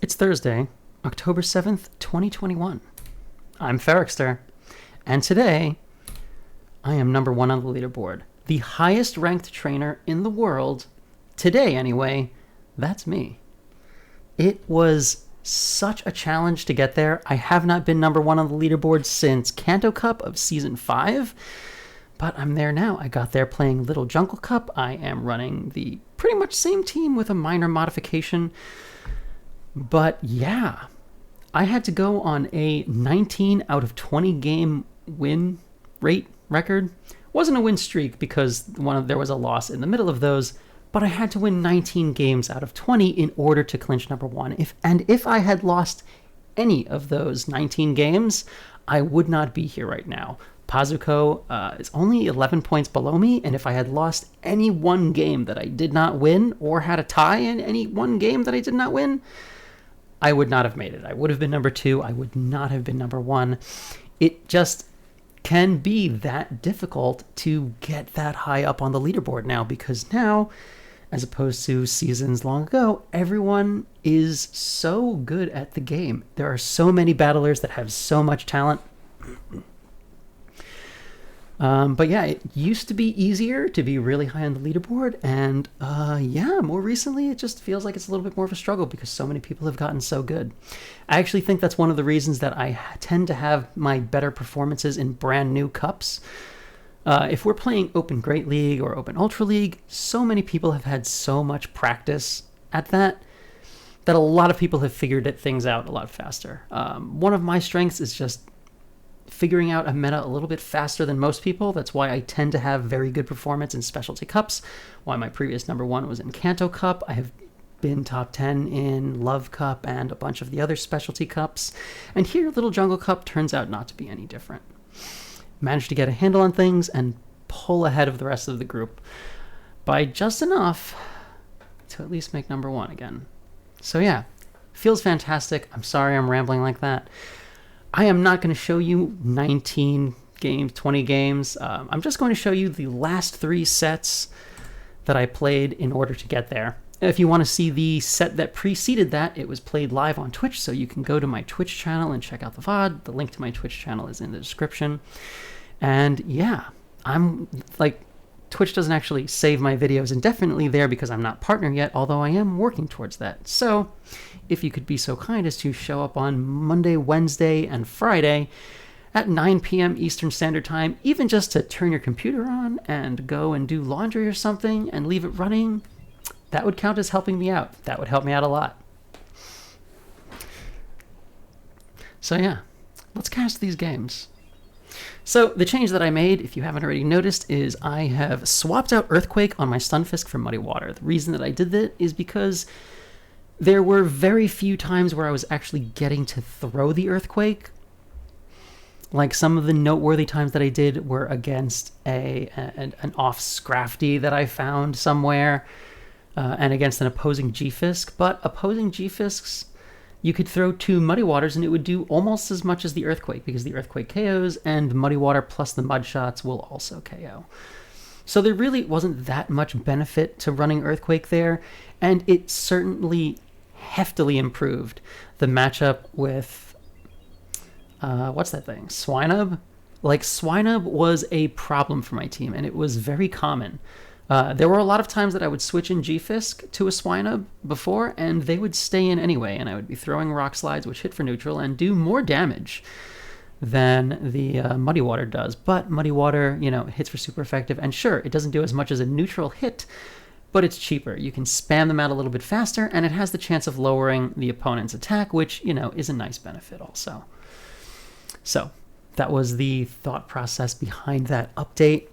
It's Thursday, October 7th, 2021. I'm Ferrikster, and today I am number one on the leaderboard. The highest ranked trainer in the world, today anyway, that's me. It was such a challenge to get there. I have not been number one on the leaderboard since Kanto Cup of Season 5, but I'm there now. I got there playing Little Jungle Cup. I am running the pretty much same team with a minor modification. But yeah, I had to go on a 19 out of 20 game win rate record. Wasn't a win streak because there was a loss in the middle of those, but I had to win 19 games out of 20 in order to clinch number one. If I had lost any of those 19 games, I would not be here right now. Pazuko is only 11 points below me, and if I had lost any one game that I did not win, or had a tie in any one game that I did not win, I would not have made it. I would have been number two. I would not have been number one. It just can be that difficult to get that high up on the leaderboard now, because now, as opposed to seasons long ago, everyone is so good at the game. There are so many battlers that have so much talent. But yeah, it used to be easier to be really high on the leaderboard, and more recently it just feels like it's a little bit more of a struggle because so many people have gotten so good. I actually think that's one of the reasons that I tend to have my better performances in brand new cups. If we're playing Open Great League or Open Ultra League, so many people have had so much practice at that a lot of people have figured things out a lot faster. One of my strengths is just figuring out a meta a little bit faster than most people. That's why I tend to have very good performance in specialty cups, why my previous number one was in Kanto Cup. I have been top 10 in Love Cup and a bunch of the other specialty cups, and here Little Jungle Cup turns out not to be any different. Managed to get a handle on things and pull ahead of the rest of the group by just enough to at least make number one again. So yeah, feels fantastic. I'm sorry I'm rambling like that. I am not going to show you 19 games, 20 games. I'm just going to show you the last three sets that I played in order to get there. If you want to see the set that preceded that, it was played live on Twitch, so you can go to my Twitch channel and check out the VOD. The link to my Twitch channel is in the description. And yeah, I'm like, Twitch doesn't actually save my videos indefinitely there because I'm not partnered yet, although I am working towards that. So if you could be so kind as to show up on Monday, Wednesday, and Friday at 9 p.m. Eastern Standard Time, even just to turn your computer on and go and do laundry or something and leave it running, that would count as helping me out. That would help me out a lot. So yeah, let's cast these games. So the change that I made, if you haven't already noticed, is I have swapped out Earthquake on my Stunfisk for Muddy Water. The reason that I did that is because there were very few times where I was actually getting to throw the Earthquake. Like some of the noteworthy times that I did were against an off Scrafty that I found somewhere, and against an opposing G-Fisk. But opposing G-Fisks, you could throw two Muddy Waters and it would do almost as much as the Earthquake, because the Earthquake KOs and Muddy Water plus the Mud Shots will also KO. So there really wasn't that much benefit to running Earthquake there, and it certainly heftily improved the matchup with, what's that thing? Swinub? Like, Swinub was a problem for my team, and it was very common. There were a lot of times that I would switch in G-Fisk to a Swinub before, and they would stay in anyway, and I would be throwing Rock Slides, which hit for neutral, and do more damage than the Muddy Water does. But Muddy Water, hits for super effective, and sure, it doesn't do as much as a neutral hit, but it's cheaper. You can spam them out a little bit faster, and it has the chance of lowering the opponent's attack, which, is a nice benefit also. So that was the thought process behind that update.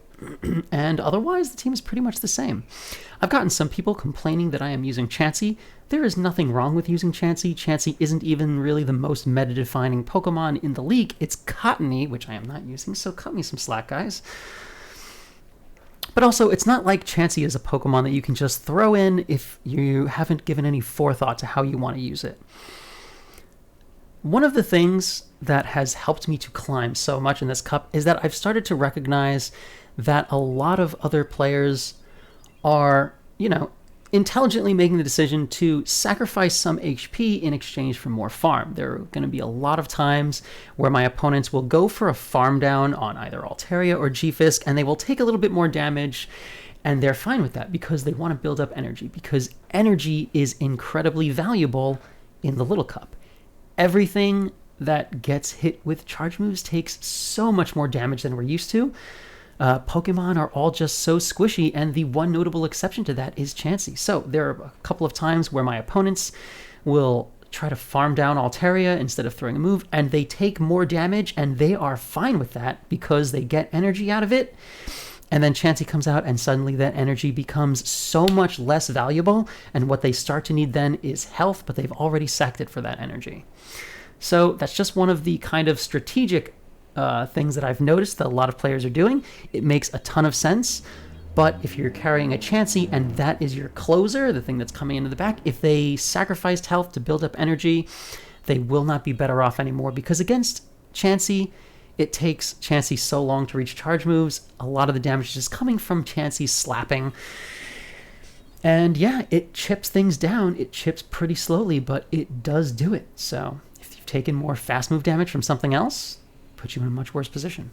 And otherwise, the team is pretty much the same. I've gotten some people complaining that I am using Chansey. There is nothing wrong with using Chansey. Chansey isn't even really the most meta-defining Pokemon in the league. It's Cottony, which I am not using, so cut me some slack, guys. But also, it's not like Chansey is a Pokemon that you can just throw in if you haven't given any forethought to how you want to use it. One of the things that has helped me to climb so much in this cup is that I've started to recognize that a lot of other players are, intelligently making the decision to sacrifice some HP in exchange for more farm. There are going to be a lot of times where my opponents will go for a farm down on either Altaria or G-Fisk, and they will take a little bit more damage, and they're fine with that because they want to build up energy, because energy is incredibly valuable in the Little Cup. Everything that gets hit with charge moves takes so much more damage than we're used to. Pokemon are all just so squishy, and the one notable exception to that is Chansey. So there are a couple of times where my opponents will try to farm down Altaria instead of throwing a move, and they take more damage, and they are fine with that because they get energy out of it. And then Chansey comes out, and suddenly that energy becomes so much less valuable, and what they start to need then is health, but they've already sacked it for that energy. So that's just one of the kind of strategic things that I've noticed that a lot of players are doing. It makes a ton of sense, but if you're carrying a Chansey and that is your closer, the thing that's coming into the back, if they sacrificed health to build up energy, they will not be better off anymore, because against Chansey, it takes Chansey so long to reach charge moves. A lot of the damage is just coming from Chansey slapping. And yeah, it chips things down. It chips pretty slowly, but it does do it. So if you've taken more fast move damage from something else, put you in a much worse position.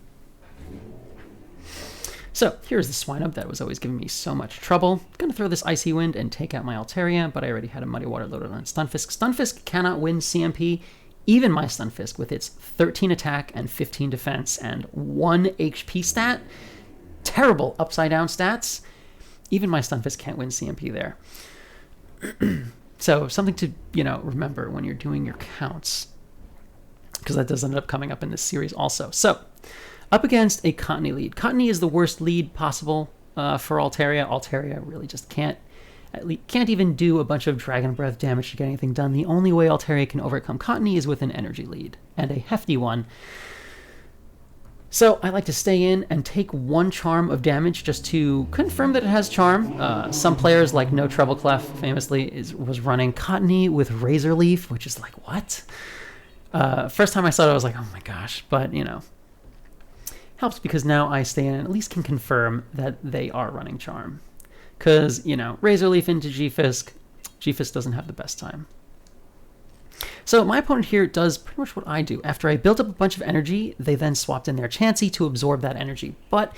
So here's the Swinub that was always giving me so much trouble. I'm going to throw this Icy Wind and take out my Altaria, but I already had a Muddy Water loaded on Stunfisk. Stunfisk cannot win CMP. Even my Stunfisk, with its 13 attack and 15 defense and 1 HP stat, terrible upside down stats, even my Stunfisk can't win CMP there. So something to, remember when you're doing your counts, because that does end up coming up in this series also. So, up against a Cottony lead. Cottony is the worst lead possible for Altaria. Altaria really just can't even do a bunch of Dragon Breath damage to get anything done. The only way Altaria can overcome Cottony is with an energy lead, and a hefty one. So I like to stay in and take 1 charm of damage just to confirm that it has charm. Some players, like No Trouble Clef, famously, was running Cottony with Razor Leaf, which is like, what? First time I saw it, I was like, oh my gosh. But, helps because now I stay in and at least can confirm that they are running charm. Because, Razor Leaf into G-Fisk, G-Fisk doesn't have the best time. So my opponent here does pretty much what I do. After I built up a bunch of energy, they then swapped in their Chansey to absorb that energy. But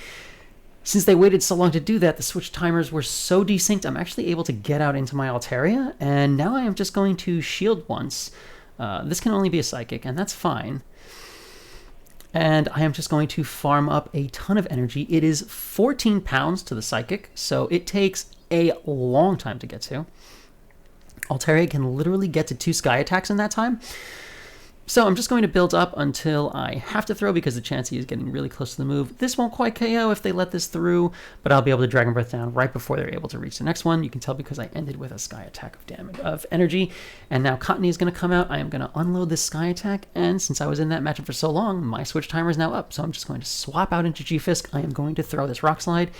since they waited so long to do that, the switch timers were so desynced, I'm actually able to get out into my Altaria, and now I am just going to shield once. This can only be a Psychic, and that's fine. And I am just going to farm up a ton of energy. It is 14 pounds to the Psychic, so it takes a long time to get to. Altaria can literally get to 2 Sky attacks in that time. So I'm just going to build up until I have to throw because the Chansey is getting really close to the move. This won't quite KO if they let this through, but I'll be able to Dragon Breath down right before they're able to reach the next one. You can tell because I ended with a Sky attack of energy, and now Cottony is going to come out. I am going to unload this Sky attack, and since I was in that matchup for so long, my switch timer is now up, so I'm just going to swap out into G-Fisk. I am going to throw this Rock Slide.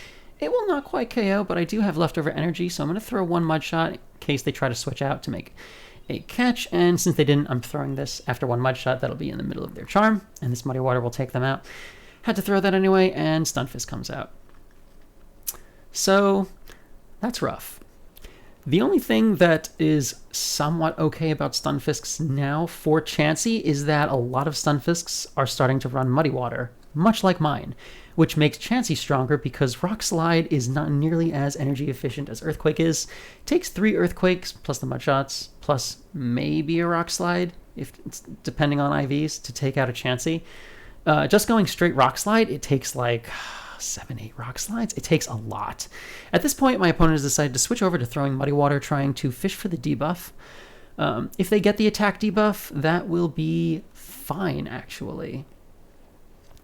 It will not quite KO, but I do have leftover energy, so I'm going to throw 1 Mud Shot in case they try to switch out to make a catch, and since they didn't, I'm throwing this after 1 Mud Shot. That'll be in the middle of their charm, and this Muddy Water will take them out. Had to throw that anyway, and Stunfisk comes out. So that's rough. The only thing that is somewhat okay about Stunfisks now for Chansey is that a lot of Stunfisks are starting to run Muddy Water, much like mine, which makes Chansey stronger because Rock Slide is not nearly as energy efficient as Earthquake is. It takes 3 Earthquakes plus the Mud Shots plus maybe a Rock Slide, if it's depending on IVs, to take out a Chansey. Just going straight Rock Slide, it takes like 7-8 Rock Slides. It takes a lot. At this point, my opponent has decided to switch over to throwing Muddy Water, trying to fish for the debuff. If they get the attack debuff, that will be fine, actually.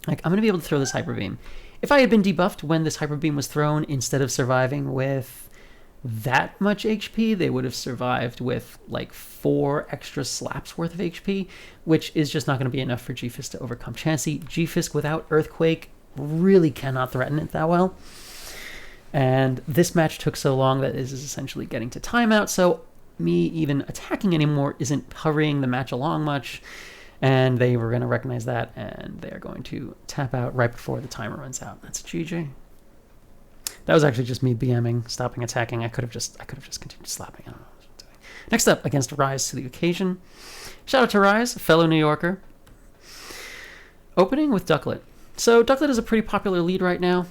Like, I'm going to be able to throw this Hyper Beam. If I had been debuffed when this Hyper Beam was thrown, instead of surviving with that much HP, they would have survived with like 4 extra slaps worth of HP, which is just not going to be enough for G-Fisk to overcome Chansey. G-Fisk without Earthquake really cannot threaten it that well. And this match took so long that it is essentially getting to timeout, so me even attacking anymore isn't hurrying the match along much. And they were going to recognize that, and they are going to tap out right before the timer runs out. That's GG. That was actually just me BMing, stopping attacking. I could have just continued slapping. I don't know what I'm doing. Next up, against Rise to the occasion. Shout out to Rise, fellow New Yorker. Opening with Ducklet. So Ducklet is a pretty popular lead right now.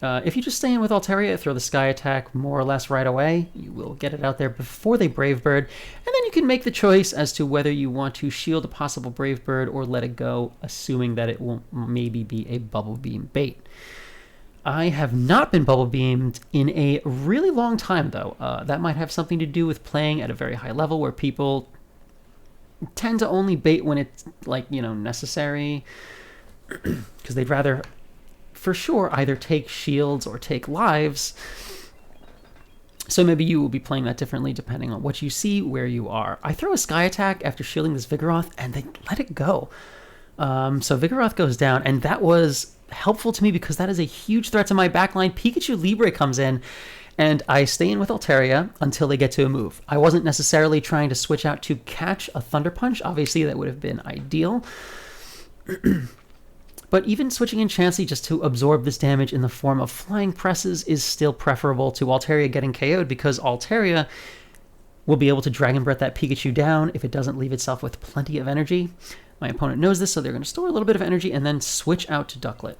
If you just stay in with Altaria, throw the Sky attack more or less right away, you will get it out there before they Brave Bird, and then you can make the choice as to whether you want to shield a possible Brave Bird or let it go, assuming that it will maybe be a Bubble Beam bait. I have not been Bubble Beamed in a really long time, though. That might have something to do with playing at a very high level where people tend to only bait when it's, like, necessary, because they'd rather, for sure, either take shields or take lives. So maybe you will be playing that differently depending on what you see, where you are. I throw a Sky attack after shielding this Vigoroth, and they let it go. So Vigoroth goes down, and that was helpful to me because that is a huge threat to my backline. Pikachu Libre comes in, and I stay in with Altaria until they get to a move. I wasn't necessarily trying to switch out to catch a Thunder Punch. Obviously, that would have been ideal. But even switching in Chansey just to absorb this damage in the form of Flying Presses is still preferable to Altaria getting KO'd, because Altaria will be able to Dragon Breath that Pikachu down if it doesn't leave itself with plenty of energy. My opponent knows this, so they're going to store a little bit of energy and then switch out to Ducklet.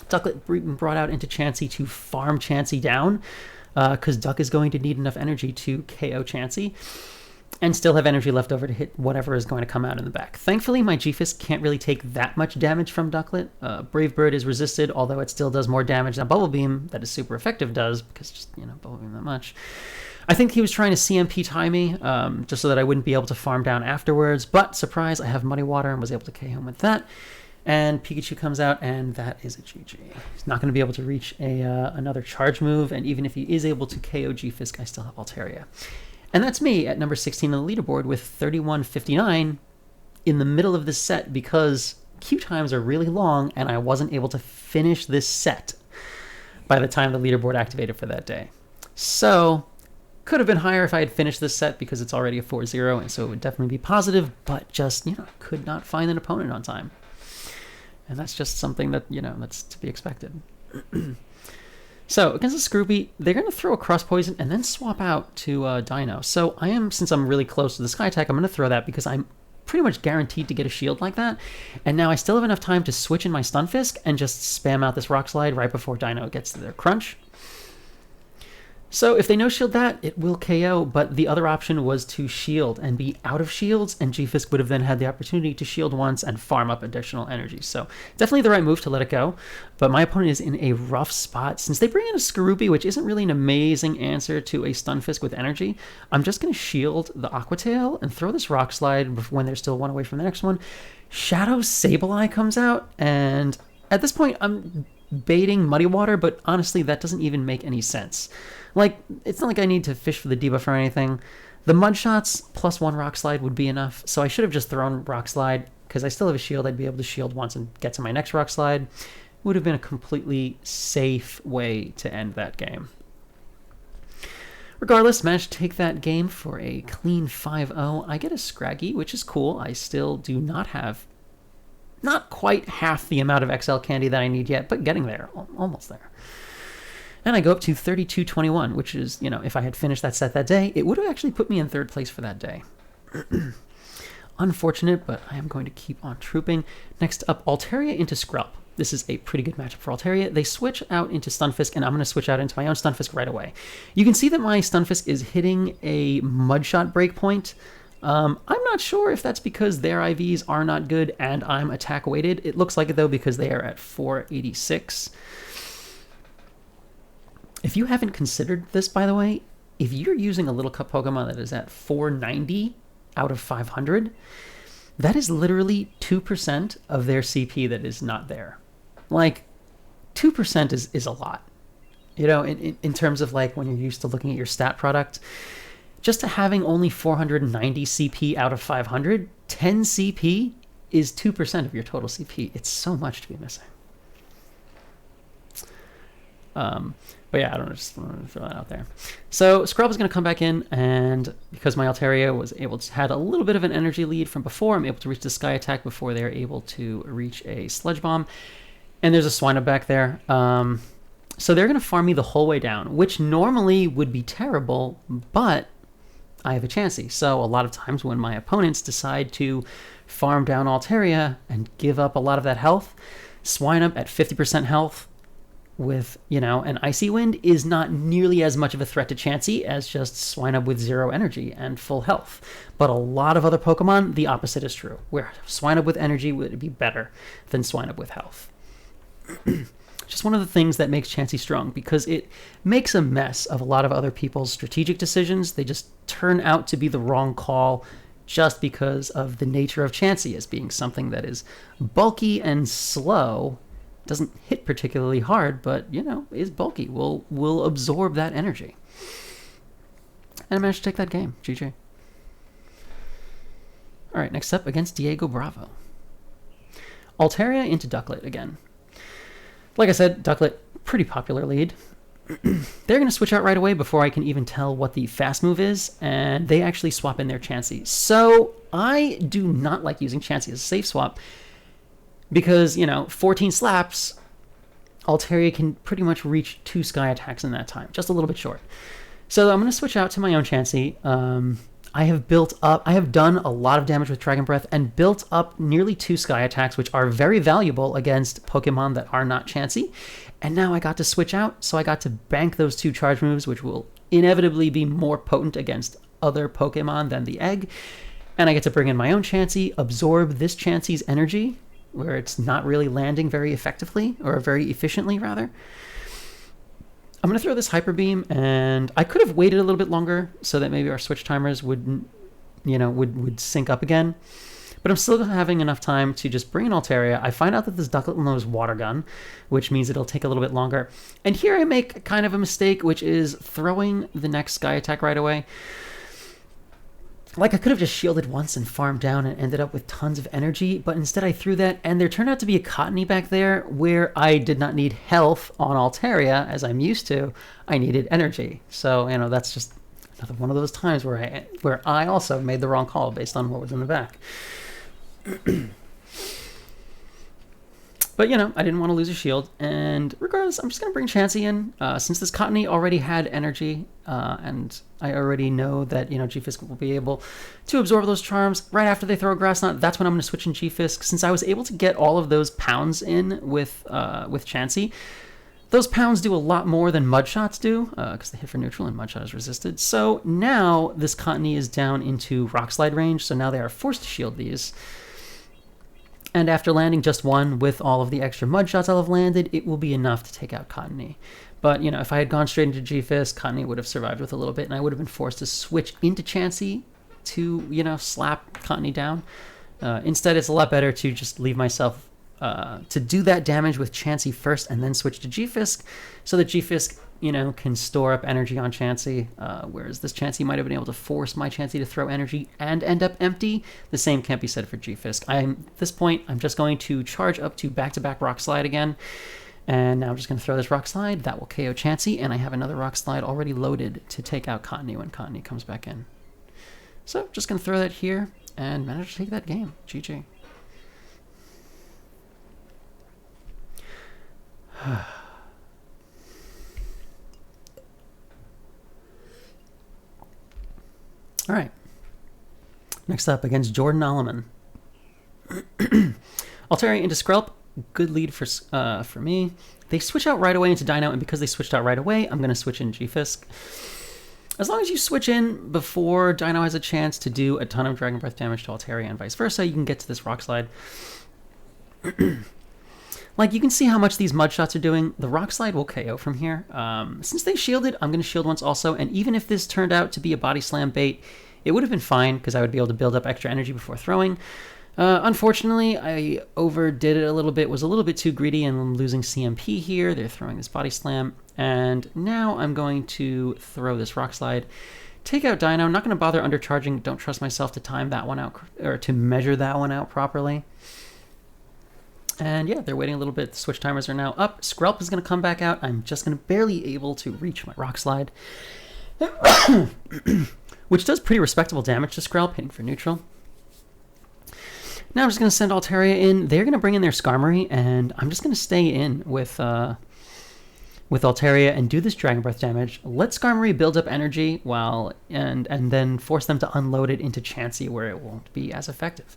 Ducklet brought out into Chansey to farm Chansey down, because Duck is going to need enough energy to KO Chansey and still have energy left over to hit whatever is going to come out in the back. Thankfully, my G-Fist can't really take that much damage from Ducklet. Brave Bird is resisted, although it still does more damage than Bubble Beam, that is super effective, does, because just, Bubble Beam that much. I think he was trying to CMP tie me, just so that I wouldn't be able to farm down afterwards, but surprise, I have Muddy Water and was able to KO him with that. And Pikachu comes out, and that is a GG. He's not going to be able to reach another charge move, and even if he is able to KO G-Fisk, I still have Altaria. And that's me at number 16 on the leaderboard with 31.59 in the middle of this set, because queue times are really long, and I wasn't able to finish this set by the time the leaderboard activated for that day. So, could have been higher if I had finished this set, because it's already a 4-0, and so it would definitely be positive, but just, could not find an opponent on time. And that's just something that, that's to be expected. So, against the Scroopy, they're going to throw a Cross Poison and then swap out to Dino. So, since I'm really close to the Sky Attack, I'm going to throw that because I'm pretty much guaranteed to get a shield like that. And now I still have enough time to switch in my Stunfisk and just spam out this Rock Slide right before Dino gets to their crunch. So if they no-shield that, it will KO, but the other option was to shield and be out of shields, and G-Fisk would have then had the opportunity to shield once and farm up additional energy. So definitely the right move to let it go, but my opponent is in a rough spot. Since they bring in a Skorupi, which isn't really an amazing answer to a Stunfisk with energy, I'm just going to shield the Aqua Tail and throw this Rock Slide when they're still one away from the next one. Shadow Sableye comes out, and at this point I'm baiting Muddy Water, but honestly that doesn't even make any sense. Like, it's not like I need to fish for the debuff or anything. The Mud Shots plus 1 Rock Slide would be enough, so I should have just thrown Rock Slide, because I still have a shield. I'd be able to shield once and get to my next Rock Slide. It would have been a completely safe way to end that game. Regardless, managed to take that game for a clean 5-0. I get a Scraggy, which is cool. I still do not have, not quite half the amount of XL candy that I need yet, but getting there, almost there. And I go up to 32.21, which is, if I had finished that set that day, it would have actually put me in third place for that day. Unfortunate, but I am going to keep on trooping. Next up, Altaria into Scrub. This is a pretty good matchup for Altaria. They switch out into Stunfisk, and I'm going to switch out into my own Stunfisk right away. You can see that my Stunfisk is hitting a Mudshot breakpoint. I'm not sure if that's because their IVs are not good and I'm attack weighted. It looks like it, though, because they are at 486. If you haven't considered this, by the way, if you're using a Little Cup Pokemon that is at 490 out of 500, that is literally 2% of their CP that is not there. Like, 2% is a lot. In terms of, like, when you're used to looking at your stat product, just to having only 490 CP out of 500, 10 CP is 2% of your total CP. It's so much to be missing. But yeah, I don't know, just want to throw that out there. So Scrub is going to come back in, and because my Altaria had a little bit of an energy lead from before, I'm able to reach the Sky Attack before they're able to reach a Sludge Bomb. And there's a Swinub back there. So they're going to farm me the whole way down, which normally would be terrible, but I have a Chansey. So a lot of times when my opponents decide to farm down Altaria and give up a lot of that health, Swinub at 50% health with, an Icy Wind is not nearly as much of a threat to Chansey as just Swinub with 0 energy and full health. But a lot of other Pokemon, the opposite is true, where Swinub with energy would be better than Swinub with health. Just one of the things that makes Chansey strong, because it makes a mess of a lot of other people's strategic decisions. They just turn out to be the wrong call just because of the nature of Chansey as being something that is bulky and slow. Doesn't hit particularly hard, but, is bulky. Will absorb that energy. And I managed to take that game. GG. All right, next up against Diego Bravo. Altaria into Ducklet again. Like I said, Ducklet, pretty popular lead. They're going to switch out right away before I can even tell what the fast move is, and they actually swap in their Chansey. So I do not like using Chansey as a safe swap because, 14 slaps, Altaria can pretty much reach 2 Sky attacks in that time, just a little bit short. So I'm going to switch out to my own Chansey. I have done a lot of damage with Dragon Breath and built up nearly 2 Sky attacks, which are very valuable against Pokemon that are not Chansey. And now I got to switch out, so I got to bank those 2 charge moves, which will inevitably be more potent against other Pokemon than the egg. And I get to bring in my own Chansey, absorb this Chansey's energy, where it's not really landing very effectively, or very efficiently, rather. I'm going to throw this Hyper Beam, and I could have waited a little bit longer so that maybe our switch timers would sync up again. But I'm still having enough time to just bring in Altaria. I find out that this Ducklet knows Water Gun, which means it'll take a little bit longer. And here I make kind of a mistake, which is throwing the next Sky Attack right away. Like, I could have just shielded once and farmed down and ended up with tons of energy, but instead I threw that, and there turned out to be a Cottony back there where I did not need health on Altaria, as I'm used to. I needed energy. So, that's just another one of those times where I also made the wrong call based on what was in the back. But, I didn't want to lose a shield, and regardless, I'm just going to bring Chansey in. Since this Cottony already had energy, and I already know that, G-Fisk will be able to absorb those charms right after they throw a Grass Knot, that's when I'm going to switch in G-Fisk. Since I was able to get all of those pounds in with Chansey, those pounds do a lot more than Mud Shots do, because they hit for neutral and Mud Shot is resisted. So now this Cottony is down into Rock Slide range, so now they are forced to shield these. And after landing just one with all of the extra Mud Shots I'll have landed, it will be enough to take out Cottony. But, if I had gone straight into G-Fisk, Cottony would have survived with a little bit, and I would have been forced to switch into Chansey to, slap Cottony down. Instead, it's a lot better to just leave myself to do that damage with Chansey first and then switch to G-Fisk, so that G-Fisk, can store up energy on Chansey, whereas this Chansey might have been able to force my Chansey to throw energy and end up empty. The same can't be said for G-Fisk. At this point, I'm just going to charge up to back-to-back Rock Slide again, and now I'm just going to throw this Rock Slide. That will KO Chansey, and I have another Rock Slide already loaded to take out Cottony when Cottony comes back in. So, just going to throw that here, and manage to take that game. GG. All right. Next up, against Jordan Alleman. Altaria into Skrelp. Good lead for me. They switch out right away into Dino, and because they switched out right away, I'm going to switch in G-Fisk. As long as you switch in before Dino has a chance to do a ton of Dragon Breath damage to Altaria and vice versa, you can get to this Rock Slide. Like, you can see how much these Mud Shots are doing. The Rock Slide will KO from here. Since they shielded, I'm going to shield once also, and even if this turned out to be a Body Slam bait, it would have been fine, because I would be able to build up extra energy before throwing. Unfortunately, I overdid it a little bit, was a little bit too greedy, and I'm losing CMP here. They're throwing this Body Slam, and now I'm going to throw this Rock Slide. Take out Dino. I'm not going to bother undercharging. Don't trust myself to time that one out, or to measure that one out properly. And yeah, they're waiting a little bit. The switch timers are now up. Skrelp is going to come back out. I'm just going to barely able to reach my Rock Slide, which does pretty respectable damage to Skrelp, hitting for neutral. Now I'm just going to send Altaria in. They're going to bring in their Skarmory, and I'm just going to stay in with with Altaria and do this Dragon Breath damage. Let Skarmory build up energy and then force them to unload it into Chansey where it won't be as effective.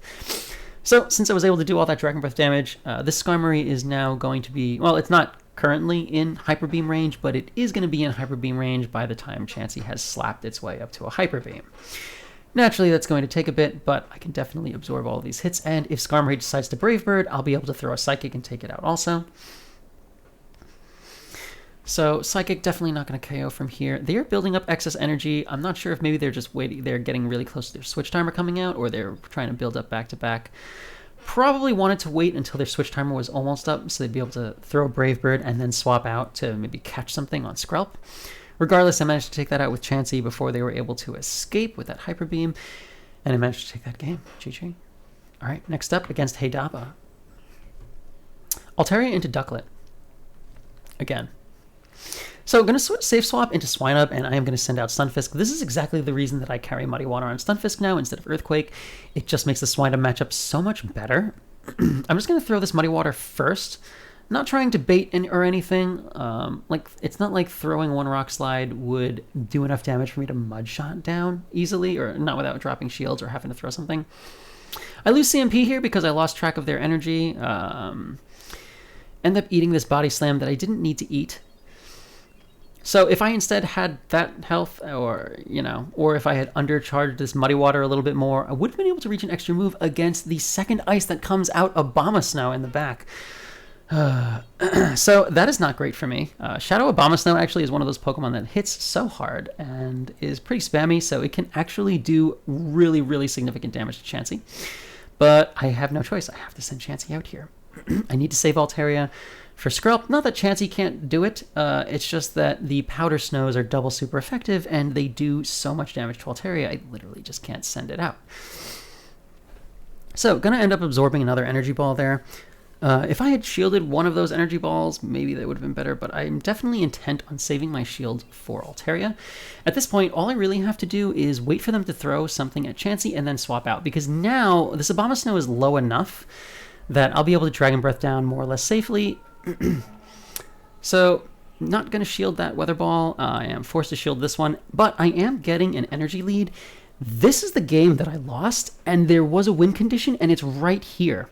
So since I was able to do all that Dragon Breath damage, this Skarmory is now going to be, well, it's not currently in Hyper Beam range, but it is going to be in Hyper Beam range by the time Chansey has slapped its way up to a Hyper Beam. Naturally, that's going to take a bit, but I can definitely absorb all of these hits, and if Skarmory decides to Brave Bird, I'll be able to throw a Psychic and take it out also. So Psychic definitely not going to KO from here. They are building up excess energy. I'm not sure if maybe they're just waiting, they're getting really close to their switch timer coming out, or they're trying to build up back-to-back. Probably wanted to wait until their switch timer was almost up, so they'd be able to throw Brave Bird and then swap out to maybe catch something on Skrelp. Regardless, I managed to take that out with Chansey before they were able to escape with that Hyper Beam, and I managed to take that game. GG. All right, next up against Heydaba. Altaria into Ducklet. Again. So I'm going to safe swap into Swinub, and I am going to send out Stunfisk. This is exactly the reason that I carry Muddy Water on Stunfisk now instead of Earthquake. It just makes the Swinub matchup so much better. I'm just going to throw this Muddy Water first. Not trying to bait or anything. Like, it's not like throwing one Rock Slide would do enough damage for me to Mud Shot down easily, or not without dropping shields or having to throw something. I lose CMP here because I lost track of their energy. End up eating this Body Slam that I didn't need to eat. So if I instead had that health, or if I had undercharged this Muddy Water a little bit more, I would have been able to reach an extra move against the second ice that comes out Abomasnow in the back. So that is not great for me. Shadow Abomasnow actually is one of those Pokemon that hits so hard and is pretty spammy, so it can actually do really, really significant damage to Chansey. But I have no choice. I have to send Chansey out here. I need to save Altaria for Skrelp. Not that Chansey can't do it, it's just that the Powder Snows are double super effective, and they do so much damage to Altaria, I literally just can't send it out. So, gonna end up absorbing another Energy Ball there. If I had shielded one of those energy balls, maybe that would have been better, but I'm definitely intent on saving my shield for Altaria. At this point, all I really have to do is wait for them to throw something at Chansey and then swap out, because now this Abomasnow is low enough that I'll be able to Dragon Breath down more or less safely. So, not going to shield that Weather Ball. I am forced to shield this one, but I am getting an energy lead. This is the game that I lost, and there was a win condition, and it's right here.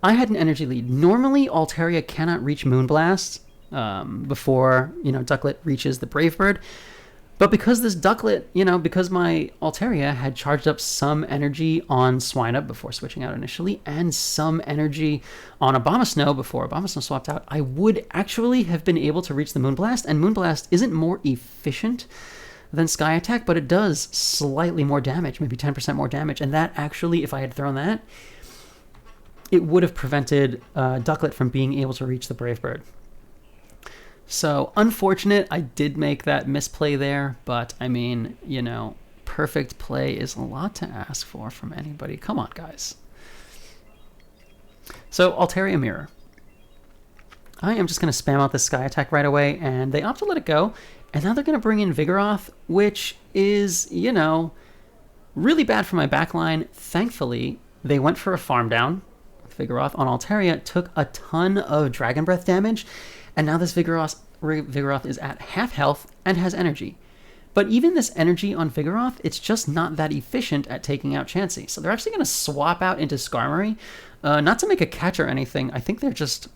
I had an energy lead. Normally, Altaria cannot reach Moonblast before, Ducklet reaches the Brave Bird. But because this Ducklet, because my Altaria had charged up some energy on Swinub before switching out initially, and some energy on Abomasnow before Abomasnow swapped out, I would actually have been able to reach the Moonblast, and Moonblast isn't more efficient than Sky Attack, but it does slightly more damage, maybe 10% more damage, and that actually, if I had thrown that, it would have prevented Ducklet from being able to reach the Brave Bird. So, unfortunate, I did make that misplay there, but, I mean, perfect play is a lot to ask for from anybody. Come on, guys. So, Altaria Mirror. I am just going to spam out this Sky Attack right away, and they opt to let it go, and now they're going to bring in Vigoroth, which is, really bad for my backline. Thankfully, they went for a farm down. Vigoroth on Altaria took a ton of Dragon Breath damage, and now this Vigoroth is at half health and has energy. But even this energy on Vigoroth, it's just not that efficient at taking out Chansey. So they're actually going to swap out into Skarmory. Not to make a catch or anything. I think they're just...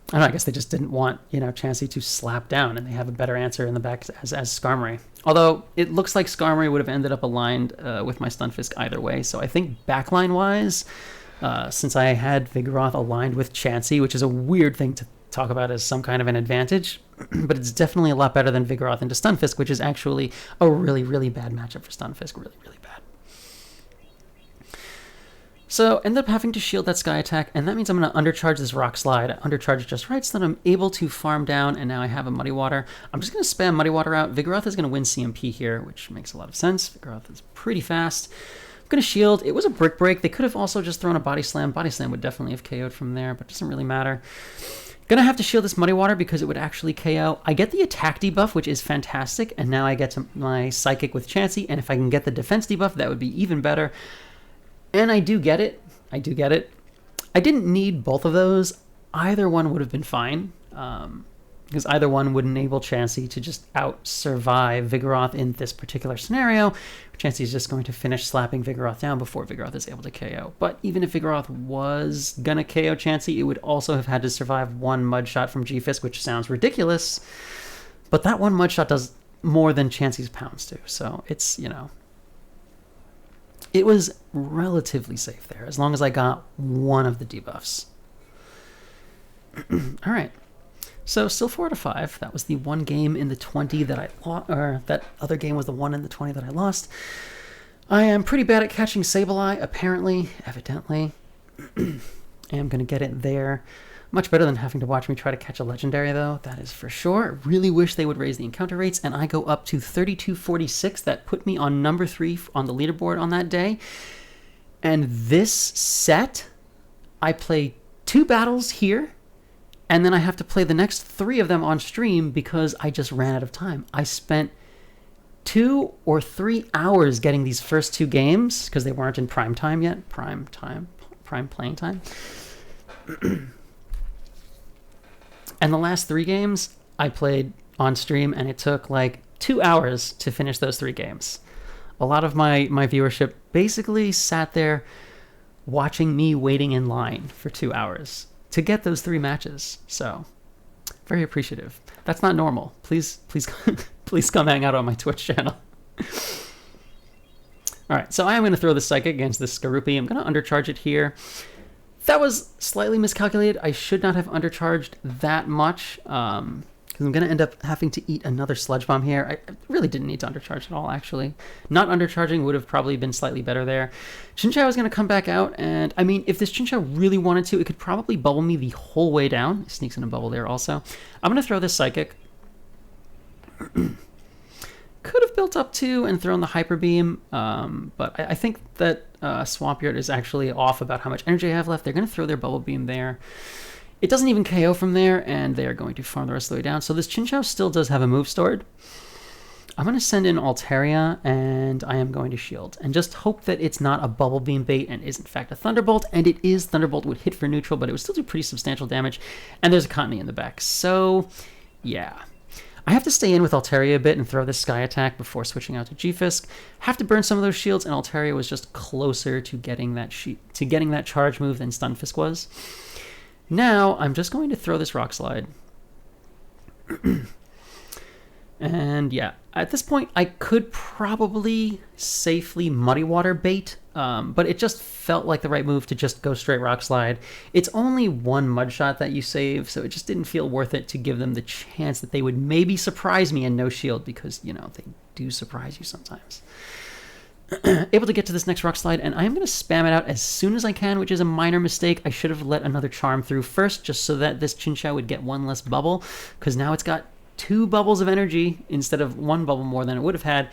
I don't know, I guess they just didn't want, Chansey to slap down, and they have a better answer in the back as Skarmory. Although, it looks like Skarmory would have ended up aligned with my Stunfisk either way. So I think backline-wise... since I had Vigoroth aligned with Chansey, which is a weird thing to talk about as some kind of an advantage, but it's definitely a lot better than Vigoroth into Stunfisk, which is actually a really, really bad matchup for Stunfisk. Really, really bad. So, ended up having to shield that Sky Attack, and that means I'm going to undercharge this Rock Slide. I undercharge it just right so that I'm able to farm down, and now I have a Muddy Water. I'm just going to spam Muddy Water out. Vigoroth is going to win CMP here, which makes a lot of sense. Vigoroth is pretty fast. I'm going to shield. It was a Brick Break. They could have also just thrown a Body Slam. Body Slam would definitely have KO'd from there, but it doesn't really matter. Going to have to shield this Muddy Water because it would actually KO. I get the attack debuff, which is fantastic, and now I get to my Psychic with Chansey, and if I can get the defense debuff, that would be even better. And I do get it. I do get it. I didn't need both of those. Either one would have been fine. because either one would enable Chansey to just out-survive Vigoroth in this particular scenario. Chansey is just going to finish slapping Vigoroth down before Vigoroth is able to KO. But even if Vigoroth was going to KO Chansey, it would also have had to survive one Mud Shot from G-Fisk, which sounds ridiculous. But that one Mud Shot does more than Chansey's Pounce do. So it's, you know, it was relatively safe there, as long as I got one of the debuffs. All right. So still 4-5. That was the one game in the 20 that I lost, or that other game was the one in the 20 that I lost. I am pretty bad at catching Sableye, apparently, evidently. I am going to get it there. Much better than having to watch me try to catch a legendary, though. That is for sure. Really wish they would raise the encounter rates, and I go up to 3246. That put me on number 3 on the leaderboard on that day. And this set, I play 2 battles here, and then I have to play the next 3 of them on stream because I just ran out of time. I spent 2 or 3 hours getting these first 2 games because they weren't in prime time yet. Prime playing time. And the last 3 games I played on stream, and it took like 2 hours to finish those 3 games. A lot of my viewership basically sat there watching me waiting in line for 2 hours to get those 3 matches. So very appreciative. That's not normal. Please please come hang out on my Twitch channel. All right, so I am going to throw the Psychic against this Skorupi. I'm going to undercharge it here. That was slightly miscalculated. I should not have undercharged that much, because I'm going to end up having to eat another Sludge Bomb here. I really didn't need to undercharge at all, actually. Not undercharging would have probably been slightly better there. Chinchou is going to come back out, and I mean, if this Chinchou really wanted to, it could probably bubble me the whole way down. It sneaks in a bubble there also. I'm going to throw this Psychic. Could have built up to and thrown the Hyper Beam, but I think that Swampert is actually off about how much energy I have left. They're going to throw their Bubble Beam there. It doesn't even KO from there, and they are going to farm the rest of the way down. So this Chinchou still does have a move stored. I'm going to send in Altaria, and I am going to shield. And just hope that it's not a Bubble Beam bait and is in fact a Thunderbolt. And it is. Thunderbolt would hit for neutral, but it would still do pretty substantial damage. And there's a Cottony in the back. So, yeah. I have to stay in with Altaria a bit and throw this Sky Attack before switching out to G-Fisk. Have to burn some of those shields, and Altaria was just closer to getting that charge move than Stunfisk was. Now, I'm just going to throw this Rock Slide. And yeah, at this point, I could probably safely Muddy Water bait, but it just felt like the right move to just go straight Rock Slide. It's only 1 Mud Shot that you save, so it just didn't feel worth it to give them the chance that they would maybe surprise me and no shield, because, you know, they do surprise you sometimes. Able to get to this next Rock Slide, and I'm going to spam it out as soon as I can, which is a minor mistake. I should have let another Charm through first, just so that this Chinchou would get 1 less bubble, because now it's got 2 bubbles of energy instead of 1 bubble more than it would have had.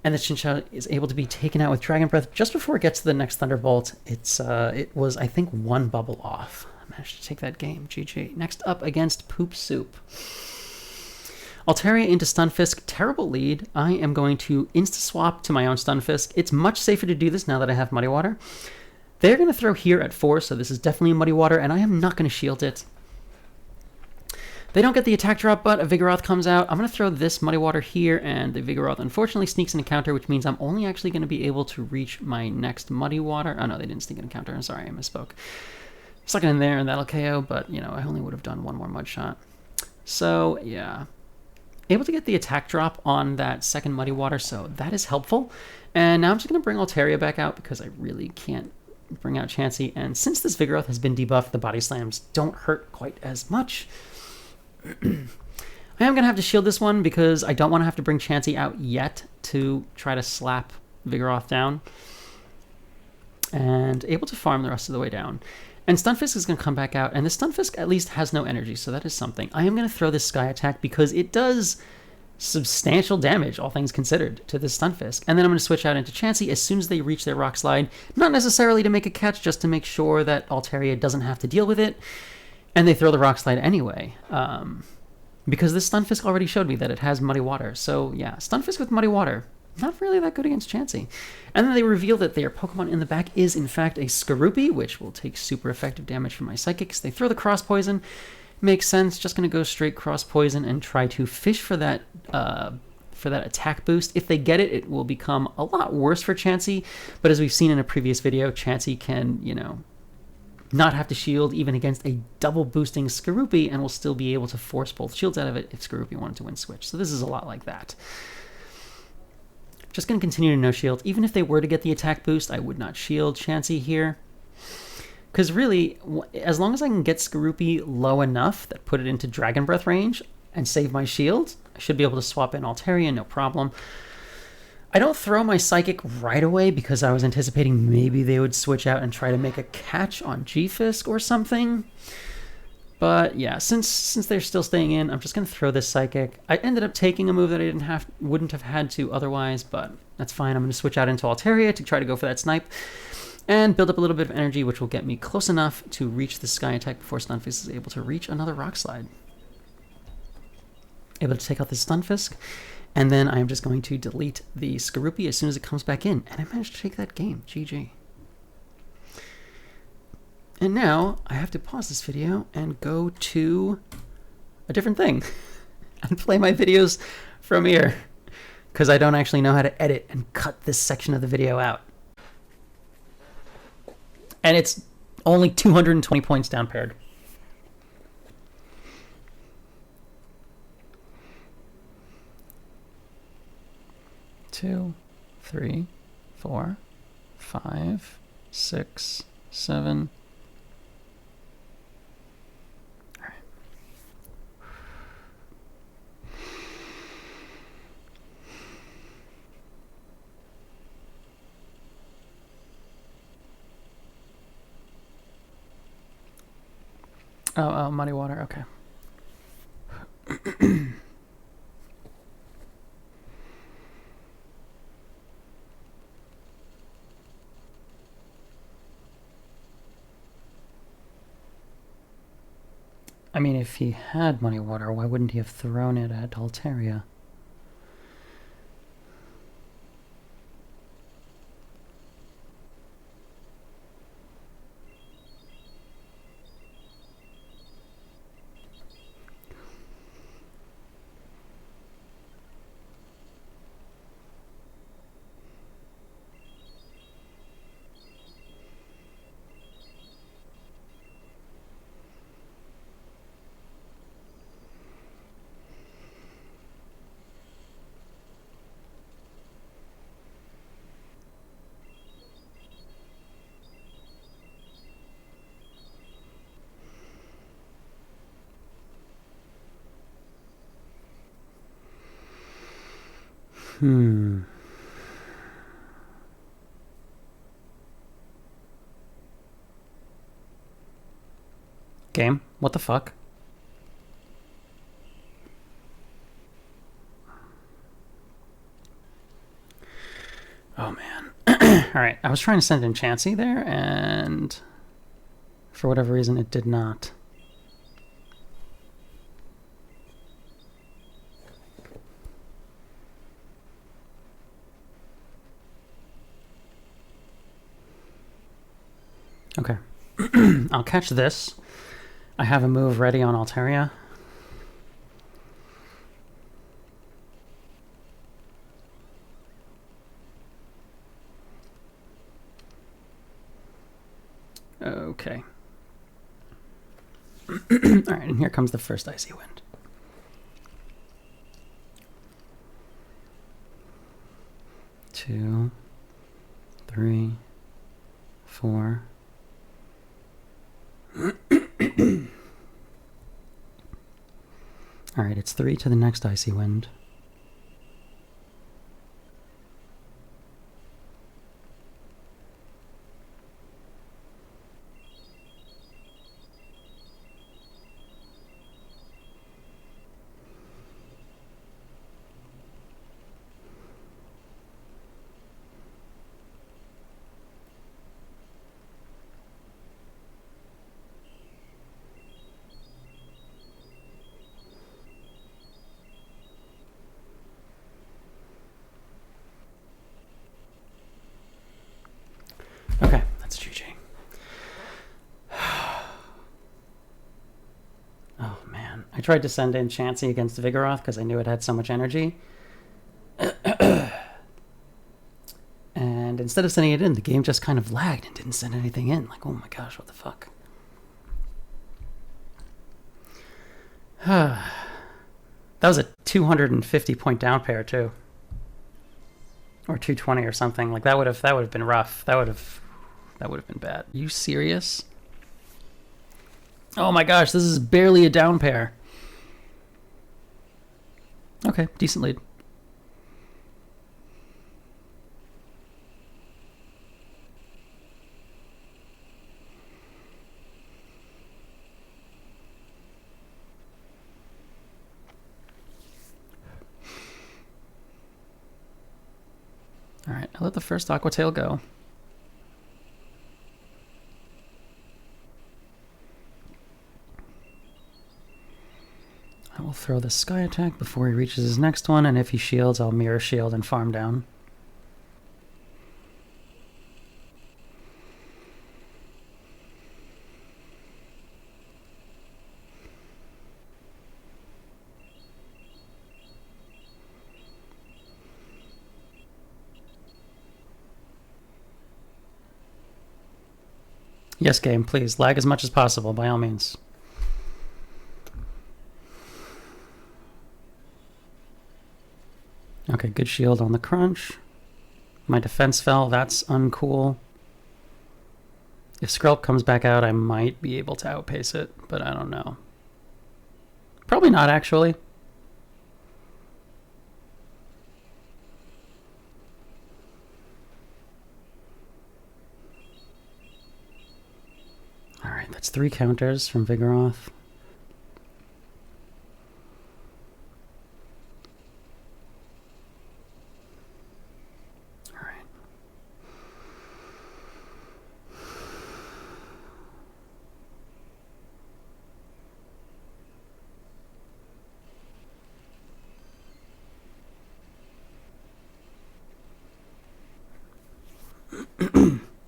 And the Chinchou is able to be taken out with Dragon Breath just before it gets to the next Thunderbolt. It was, I think, 1 bubble off. I managed to take that game. GG. Next up against Poop Soup. Altaria into Stunfisk. Terrible lead. I am going to insta-swap to my own Stunfisk. It's much safer to do this now that I have Muddy Water. They're going to throw here at 4, so this is definitely a Muddy Water, and I am not going to shield it. They don't get the attack drop, but a Vigoroth comes out. I'm going to throw this Muddy Water here, and the Vigoroth unfortunately sneaks in a counter, which means I'm only actually going to be able to reach my next Muddy Water. Oh, no, they didn't sneak in a counter. I'm sorry, I misspoke. Stuck it in there, and that'll KO, but, you know, I only would have done 1 more Mud Shot. So, yeah. Able to get the attack drop on that second Muddy Water, so that is helpful. And now I'm just going to bring Altaria back out, because I really can't bring out Chansey. And since this Vigoroth has been debuffed, the Body Slams don't hurt quite as much. I am going to have to shield this one because I don't want to have to bring Chansey out yet to try to slap Vigoroth down. And able to farm the rest of the way down. And Stunfisk is going to come back out, and the Stunfisk at least has no energy, so that is something. I am going to throw this Sky Attack because it does substantial damage, all things considered, to this Stunfisk. And then I'm going to switch out into Chansey as soon as they reach their Rock Slide. Not necessarily to make a catch, just to make sure that Altaria doesn't have to deal with it. And they throw the Rock Slide anyway, because this Stunfisk already showed me that it has Muddy Water. So yeah, Stunfisk with Muddy Water, not really that good against Chansey. And then they reveal that their Pokemon in the back is in fact a Skorupi, which will take super effective damage from my Psychics. They throw the Cross Poison. Makes sense. Just going to go straight cross poison and try to fish for that attack boost. If they get it, it will become a lot worse for Chansey. But as we've seen in a previous video, Chansey can, not have to shield even against a double boosting Skorupi and will still be able to force both shields out of it if Skorupi wanted to win switch. So this is a lot like that. Just going to continue to no shield. Even if they were to get the attack boost, I would not shield Chansey here. Because really, as long as I can get Skorupi low enough that put it into Dragon Breath range and save my shield, I should be able to swap in Altaria, no problem. I don't throw my Psychic right away because I was anticipating maybe they would switch out and try to make a catch on G-Fisk or something. But yeah, since they're still staying in, I'm just going to throw this Psychic. I ended up taking a move that I wouldn't have had to otherwise, but that's fine. I'm going to switch out into Altaria to try to go for that snipe and build up a little bit of energy, which will get me close enough to reach the Sky Attack before Stunfisk is able to reach another Rock Slide. Able to take out this Stunfisk, and then I'm just going to delete the Skorupi as soon as it comes back in. And I managed to take that game. GG. And now I have to pause this video and go to a different thing and play my videos from here because I don't actually know how to edit and cut this section of the video out. And it's only 220 points down paired. Two, 3, 4, 5, 6, 7. All right. Oh, muddy water. Okay. I mean, if he had Muddy Water, why wouldn't he have thrown it at Altaria? Game? What the fuck? Oh, man. Alright, I was trying to send in Chansey there, and for whatever reason, it did not. Okay. I'll catch this. I have a move ready on Altaria. Okay. Alright, and here comes the first Icy Wind. Two, 3, 4. Alright, it's 3 to the next Icy Wind. Okay, that's GG. Oh. I tried to send in Chansey against Vigoroth because I knew it had so much energy. And instead of sending it in, the game just kind of lagged and didn't send anything in. Like, oh my gosh, what the fuck? That was a 250 point down pair too. Or 220 or something. Like that would have been rough. That would have been bad. Are you serious? Oh my gosh, this is barely a down pair. Okay, decent lead. All right, I let the first Aquatail go. I will throw the Sky Attack before he reaches his next one, and if he shields, I'll Mirror Shield and farm down. Yes, game, please. Lag as much as possible, by all means. Okay, good shield on the crunch. My defense fell. That's uncool. If Skrelp comes back out, I might be able to outpace it, but I don't know. Probably not, actually. Alright, that's 3 counters from Vigoroth. Alright.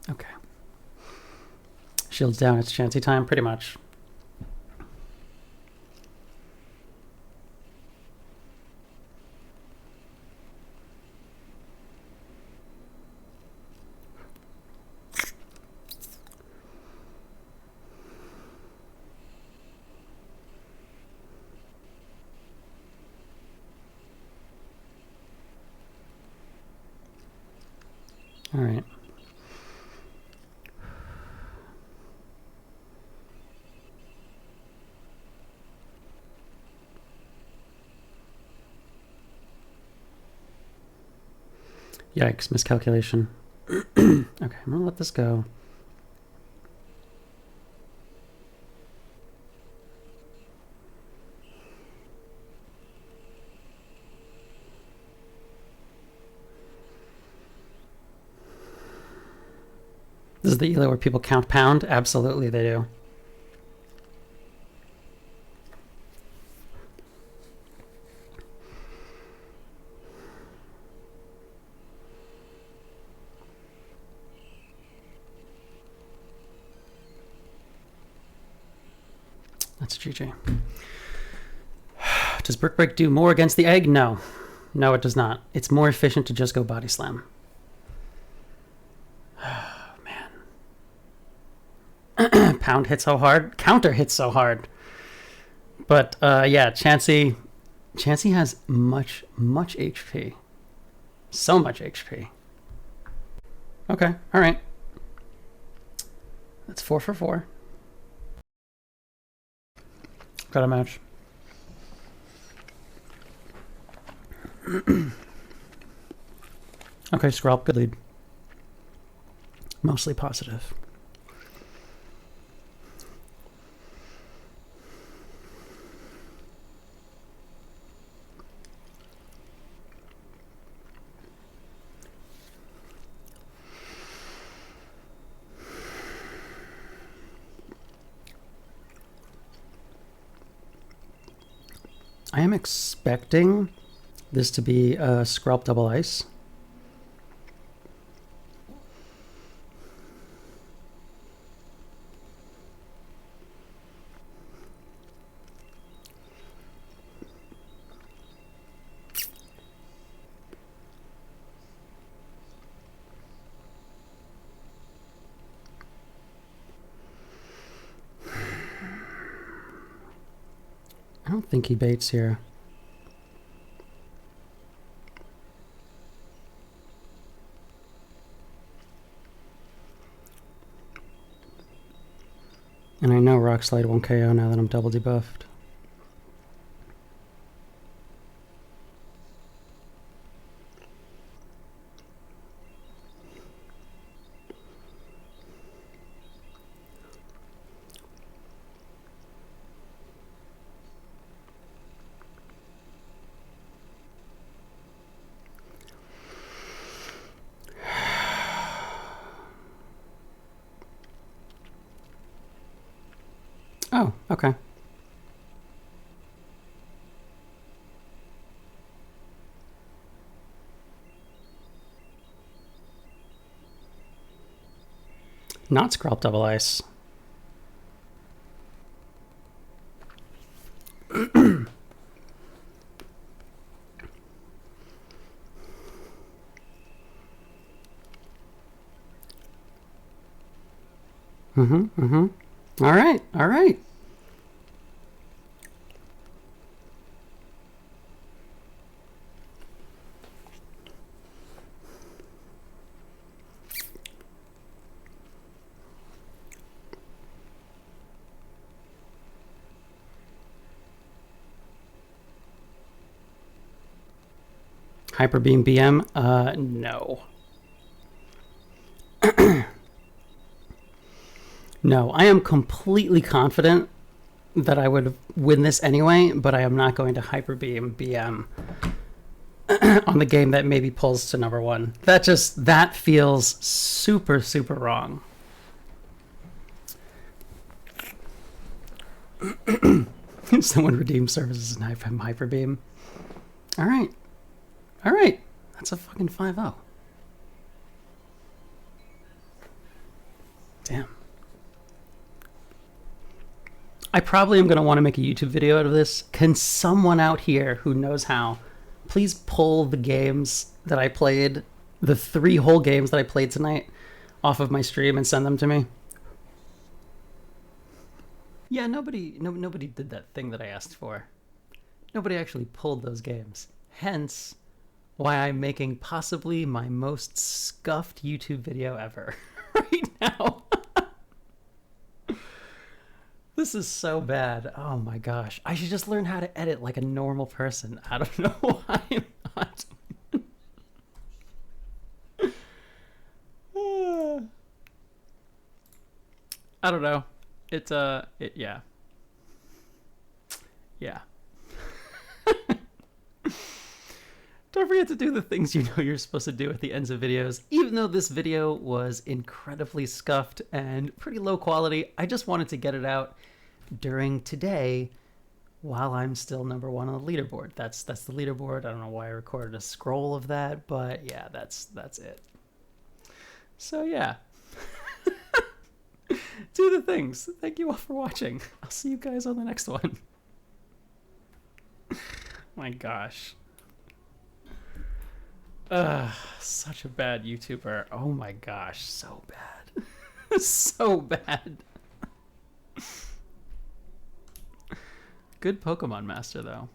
Okay. Shields down, it's Chansey time, pretty much. All right. Yikes, miscalculation. Okay, I'm gonna let this go. This is the Elo where people count pound? Absolutely they do. That's GG. Does Brick Break do more against the egg? No. No, it does not. It's more efficient to just go Body Slam. Pound hits so hard. Counter hits so hard. But yeah, Chansey has much HP. So much HP. Okay, all right. That's 4 for 4. Got a match. Okay, Skrelp, good lead. Mostly positive. I am expecting this to be a Skrelp double ice. don't think he baits here. And I know Rock Slide won't KO now that I'm double debuffed. Oh, okay. Not Scrap Double Ice. All right, all right. Hyper Beam BM? No. No, I am completely confident that I would win this anyway, but I am not going to Hyper Beam BM on the game that maybe pulls to number one. That feels super, super wrong. Someone redeem services and Hyper Beam. All right. All right. That's a fucking 5-0. Damn. I probably am going to want to make a YouTube video out of this. Can someone out here who knows how, please pull the games that I played, the 3 whole games that I played tonight, off of my stream and send them to me? Yeah, nobody did that thing that I asked for. Nobody actually pulled those games. Hence, why I'm making possibly my most scuffed YouTube video ever right now. This is so bad. Oh my gosh. I should just learn how to edit like a normal person. I don't know why I'm not. I don't know. Yeah. Yeah. Don't forget to do the things you know you're supposed to do at the ends of videos. Even though this video was incredibly scuffed and pretty low quality, I just wanted to get it out during today while I'm still number 1 on the leaderboard. That's the leaderboard. I don't know why I recorded a scroll of that, but yeah, that's it. So yeah. Do the things. Thank you all for watching. I'll see you guys on the next one. My gosh. Such a bad YouTuber. Oh my gosh, so bad. So bad. Good Pokemon Master, though.